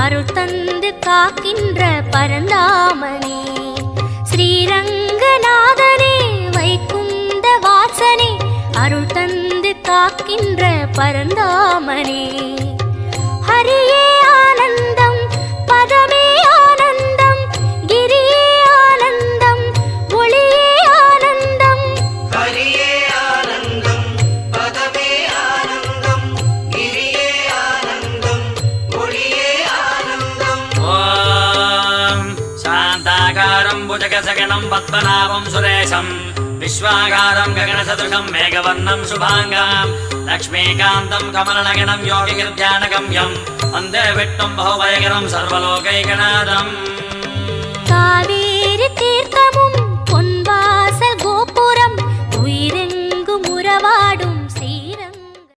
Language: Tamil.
அருள் தந்து காக்கின்ற பரந்தாமனே ஸ்ரீரங்கநாதனே வைகுந்த வாசனே அருள் தந்து காக்கின்ற பரந்தாமனே ஹரியே ஆனந்தம் பதமே ஆனந்தம் கிரியே ஆனந்தம் ஒளியே ஆனந்தம் ஹரியே ஆனந்தம் பதமே ஆனந்தம் கிரியே ஆனந்தம் ஒளியே ஆனந்தம். ஓம் சாந்தாகாரம் புஜகசகனம் பத்மநாபம் சுரேஷம் விஸ்வாகாரம் ககனசதுஷம் மேகவர்ணம் சுபாங்கம் லக்ஷ்மீகாந்தம் கமலநயனம் யோகிகிருத்யானகம்யம் வந்தே விட்டும் பகுபயகரம் சர்வலோகைகநாதம். காவேரி தீர்த்தமும்